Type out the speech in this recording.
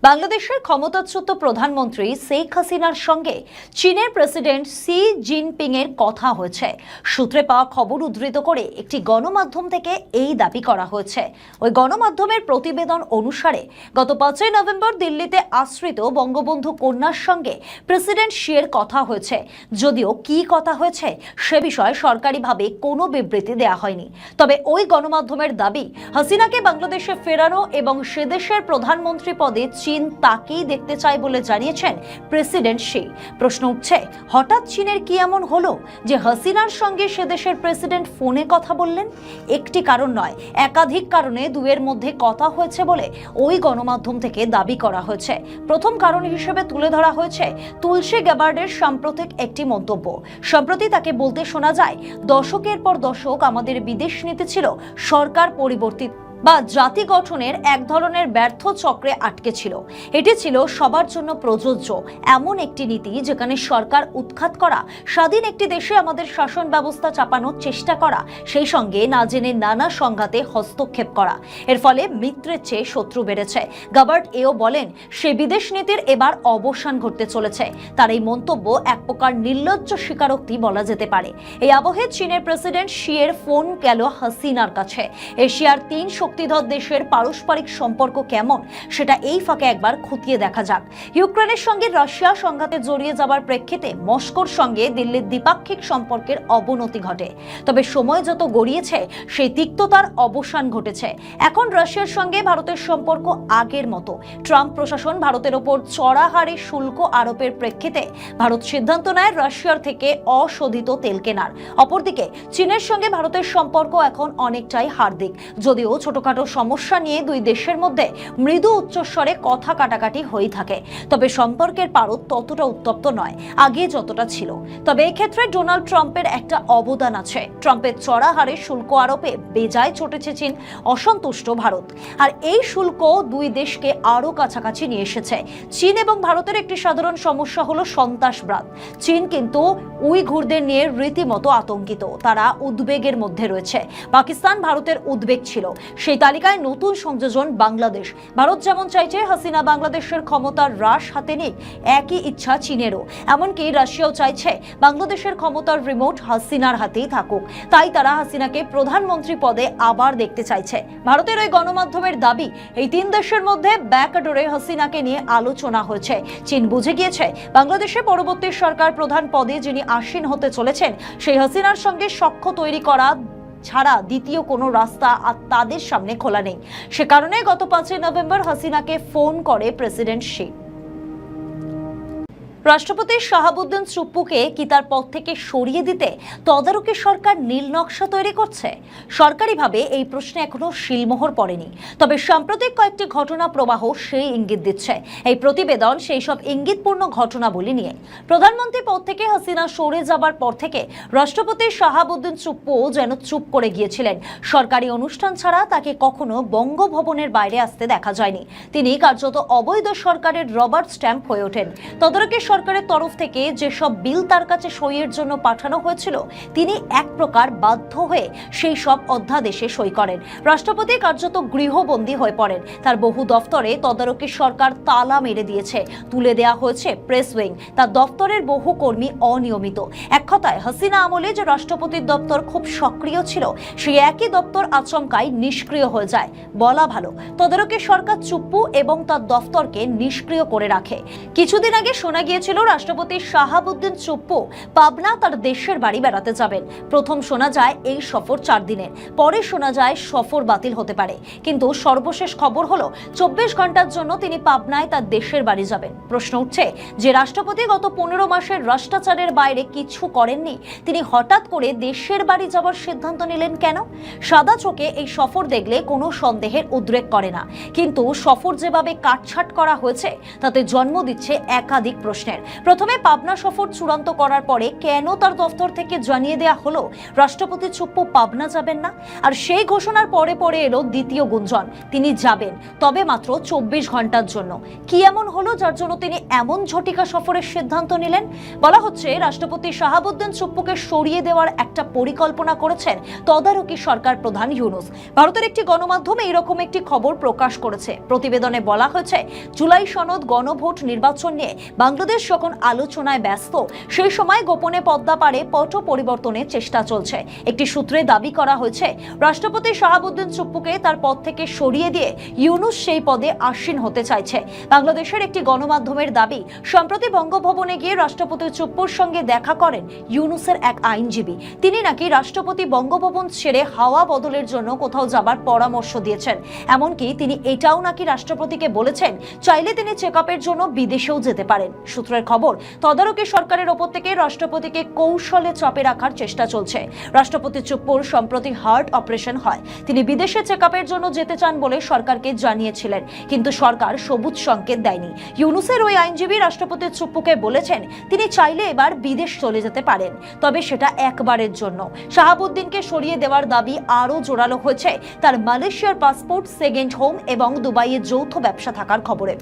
বাংলাদেশের ক্ষমতাচ্যুত প্রধানমন্ত্রী শেখ হাসিনার সঙ্গে চীনের প্রেসিডেন্ট শি জিনপিং এর কথা হয়েছে। সূত্রে পাওয়া খবর উদ্ধৃত করে একটি গণমাধ্যম থেকে এই দাবি করা হয়েছে। ওই গণমাধ্যমের প্রতিবেদন অনুসারে গত 5 নভেম্বর দিল্লিতে আশ্রিত বঙ্গবন্ধু কন্যার সঙ্গে প্রেসিডেন্ট শি এর কথা হয়েছে। যদিও কি কথা হয়েছে সে বিষয়ে সরকারিভাবে কোনো বিবৃতি দেওয়া হয়নি। তবে ওই গণমাধ্যমের দাবি, হাসিনাকে বাংলাদেশে ফেরানো এবং সে দেশের প্রধানমন্ত্রী পদে চীন তাকেই দেখতে চায় বলে জানিয়েছেন প্রেসিডেন্ট শি। প্রশ্ন উঠছে, হঠাৎ চীনের কি এমন হলো যে হাসিনার সঙ্গে সে দেশের প্রেসিডেন্ট ফোনে কথা বললেন? একটি কারণ নয়, একাধিক কারণে দুয়ের মধ্যে কথা হয়েছে বলে ওই গণমাধ্যম থেকে দাবি করা হয়েছে। প্রথম কারণ হিসেবে তুলে ধরা হয়েছে তুলসী গ্যাবার্ডের সাম্প্রতিক একটি মন্তব্য। সম্প্রতি তাকে বলতে শোনা যায়, দশকের পর দশক আমাদের বিদেশ নীতি ছিল সরকার পরিবর্তিত বা জাতি গঠনের এক ধরনের ব্যর্থ চক্রে আটকে ছিল। এটি ছিল সবার জন্য প্রযোজ্য এমন একটি নীতি যেখানে সরকার উৎখাত করা, স্বাধীন একটি দেশে আমাদের শাসন ব্যবস্থা চাপানোর চেষ্টা করা, সেই সঙ্গে না জেনে নানা সংঘাতে হস্তক্ষেপ করা। এর ফলে মিত্রের চেয়ে শত্রু বেড়েছে। গাবার্ড এও বলেন, সে বিদেশ নীতির এবার অবসান ঘটতে চলেছে। তার এই মন্তব্য এক প্রকার নির্লজ্জ স্বীকারোক্তি বলা যেতে পারে। এই আবহে চীনের প্রেসিডেন্ট শি এর ফোন গেল হাসিনার কাছে। এশিয়ার 3 শক্তিধর দেশের পারস্পরিক সম্পর্ক কেমন সেটা এই ফাঁকে একবার খতিয়ে দেখা যাক। ইউক্রেনের সঙ্গে রাশিয়া সংঘাতে জড়িয়ে যাবার প্রেক্ষিতে মস্কোর সঙ্গে দিল্লির দ্বিপাক্ষিক সম্পর্কের অবনতি ঘটে। তবে সময় যত গড়িয়েছে সেই তিক্ততার অবসান ঘটেছে। এখন রাশিয়ার সঙ্গে ভারতের সম্পর্ক আগের মতো। ট্রাম্প প্রশাসন ভারতের ওপর চড়া হারে শুল্ক আরোপের প্রেক্ষিতে ভারত সিদ্ধান্ত নেয় রাশিয়ার থেকে অশোধিত তেল কেনার। অপরদিকে চীনের সঙ্গে ভারতের সম্পর্ক এখন অনেকটাই হার্দিক। যদিও ছোটখাটো সমস্যা নিয়ে দুই দেশের মধ্যে মৃদু উচ্চস্বরে কথা কাটাকাটি হয়ে থাকে, তবে সম্পর্কের পারদ ততটা উত্তপ্ত নয় আগে যতটা ছিল। তবে এক্ষেত্রে ডোনাল্ড ট্রাম্পের একটা অবদান আছে। ট্রাম্পের চড়া হারে শুল্ক আরোপে বেজায় চটেছে চীন, অসন্তুষ্ট ভারত। আর এই শুল্ক দুই দেশকে আরো কাছাকাছি নিয়ে এসেছে। চীন এবং ভারতের একটি সাধারণ সমস্যা হলো সন্ত্রাসবাদ। চীন কিন্তু উইঘুরদের নিয়ে রীতিমতো আতঙ্কিত। তারা উদ্বেগের মধ্যে রয়েছে। পাকিস্তান ভারতের উদ্বেগ ছিল। সেই তালিকায় নতুন সংযোজন বাংলাদেশ। ভারত যেমন চাইছে হাসিনা বাংলাদেশের ক্ষমতার হ্রাস হাতে নিক, একই ইচ্ছা চীনেরও। এমনকি রাশিয়াও চাইছে বাংলাদেশের ক্ষমতার রিমোট হাসিনার হাতেই থাকুক। তাই তারা হাসিনাকে প্রধানমন্ত্রী পদে আবার দেখতে চাইছে। ভারতের ওই গণমাধ্যমের দাবি, এই 3 দেশের মধ্যে ব্যাকডোরে হাসিনাকে নিয়ে আলোচনা হয়েছে। চীন বুঝে গিয়েছে বাংলাদেশে পরবর্তী সরকার প্রধান পদে যিনি আসীন হতে চলেছেন সেই হাসিনার সঙ্গে সখ্য তৈরি করা ছাড়া দ্বিতীয় কোনো রাস্তা আর তাদের সামনে খোলা নেই। সে কারণে গত 5 নভেম্বর হাসিনাকে ফোন করে প্রেসিডেন্ট শি। রাষ্ট্রপতি শাহাবুদ্দিন চুপ্পুকে কি তার পদ থেকে সরিয়ে দিতে তদারকি সরকার নীল নকশা তৈরি করছে? সরকারিভাবে এই প্রশ্নে এখনো শিলমোহর পড়েনি, তবে সাম্প্রতিক কয়েকটি ঘটনা প্রবাহ সেই ইঙ্গিত দিচ্ছে। এই প্রতিবেদন সেই সব ইঙ্গিতপূর্ণ ঘটনাবলী নিয়ে। প্রধানমন্ত্রী পদ থেকে হাসিনা সরে যাবার পর থেকে রাষ্ট্রপতি শাহাবুদ্দিন চুপ্পু যেন চুপ করে গিয়েছিলেন। সরকারি অনুষ্ঠান ছাড়া তাকে কখনো বঙ্গভবনের বাইরে আসতে দেখা যায়নি। তিনি কার্যত অবৈধ সরকারের রবার স্ট্যাম্প হয়ে ওঠেন। তদারকি সরকারের তরফ থেকে যেসব বিল তার কাছে সইয়ের জন্য পাঠানো হয়েছিল, তিনি এক প্রকার বাধ্য হয়ে সেই সব অধ্যাদেশে সই করেন। রাষ্ট্রপতি কার্যত গৃহবন্দী হয়ে পড়েন। তার বহু দফতরে তদারকি সরকার তালা মেরে দিয়েছে। তুলে দেয়া হয়েছে প্রেস উইং। তার দফতরের বহু কর্মী অনিয়মিত। এক কথায় হাসিনা আমলে যে রাষ্ট্রপতির দপ্তর খুব সক্রিয় ছিল, সেই একই দপ্তর আচমকাই নিষ্ক্রিয় হয়ে যায়। বলা ভালো, তদারকি সরকার চুপ্পু এবং তার দফতরকে নিষ্ক্রিয় করে রাখে। কিছুদিন আগে শোনা গিয়েছিল রাষ্ট্রপতি শাহাবুদ্দিন চুপ্পু পাবনা তার দেশের বাড়ি বেড়াতে যাবেন। প্রথম শোনা যায় এই সফর 4 দিনের, পরে শোনা যায় সফর বাতিল হতে পারে। কিন্তু সর্বশেষ খবর হলো 24 ঘন্টার জন্য তিনি পাবনায় তার দেশের বাড়ি যাবেন। প্রশ্ন উঠছে, যে রাষ্ট্রপতি গত 15 মাসের রাষ্ট্রাচারের বাইরে কিছু করেননি, তিনি হঠাৎ করে দেশের বাড়ি যাওয়ার সিদ্ধান্ত নিলেন কেন? সাদা চোখে এই সফর দেখলে কোনো সন্দেহের উদ্রেক করে না, কিন্তু সফর যেভাবে কাটছাট করা হয়েছে তাতে জন্ম দিচ্ছে একাধিক প্রশ্নের। প্রশ্নের। প্রথমে পাবনা সফর চূড়ান্ত করার পরে কেন তার দফতর থেকে জানিয়ে দেয়া হলো রাষ্ট্রপতি চুপ্পু পাবনা যাবেন না? আর সেই ঘোষণার পরে পরে এলো দ্বিতীয় গুঞ্জন, তিনি যাবেন, তবে মাত্র 24 ঘন্টার জন্য। কি এমন হলো যার জন্য তিনি এমন ঝটিকা সফরের সিদ্ধান্ত নিলেন? বলা হচ্ছে রাষ্ট্রপতি শাহাবুদ্দিন চুপ্পুকে সরিয়ে দেওয়ার একটা পরিকল্পনা করেছেন তদারকি সরকার প্রধান ইউনূস। ভারতের একটি গণমাধ্যম এইরকম একটি খবর প্রকাশ করেছে। প্রতিবেদনে বলা হয়েছে, জুলাই সনদ গণভোট নির্বাচন নিয়ে বাংলাদেশ যখন আলোচনায় ব্যস্ত, সেই সময় গোপনে পদ্মা পারে পট পরিবর্তনের চেষ্টা চলছে। একটি সূত্রে দাবি করা হয়েছে রাষ্ট্রপতি শাহাবুদ্দিন চুপ্পুকে তার পদ থেকে সরিয়ে দিয়ে ইউনূস সেই পদে আসীন হতে চাইছে। বাংলাদেশের একটি গণমাধ্যমের দাবি, সম্প্রতি বঙ্গভবনে গিয়ে রাষ্ট্রপতি চুপ্পুর সঙ্গে দেখা করেন ইউনূসের এক আইনজীবী। তিনি নাকি রাষ্ট্রপতি বঙ্গভবন ছেড়ে হাওয়া বদলের জন্য কোথাও যাবার পরামর্শ দিয়েছেন। এমনকি তিনি এটাও নাকি রাষ্ট্রপতিকে বলেছেন চাইলে তিনি চেকআপের জন্য বিদেশেও যেতে পারেন। সূত্রের খবর, তদারকি সরকারের ওপর থেকে রাষ্ট্রপতিকে কৌশলে চাপে রাখার চেষ্টা চলছে। রাষ্ট্রপতি চুপ্পুর সম্প্রতি হার্ট অপারেশন হয়, তিনি বিদেশে চেকআপের জন্য যেতে চান বলে সরকারকে জানিয়েছিলেন, কিন্তু সরকার সবুজ সংকেত দেয়নি। ইউনূসের ওই আইনজীবী রাষ্ট্রপতি চুপ্পুকে বলেছেন তিনি চাইলে এবার বিদেশ চলে যেতে পারেন, তবে সেটা একবারের জন্য। শাহাবুদ্দিনকে সরিয়ে দেওয়ার দাবি আরও জোরালো হয়েছে তার মালয়েশিয়ার পাসপোর্ট, সেকেন্ড হোম এবং দুবাইয়ে যৌথ ব্যবসা থাকার খবরে।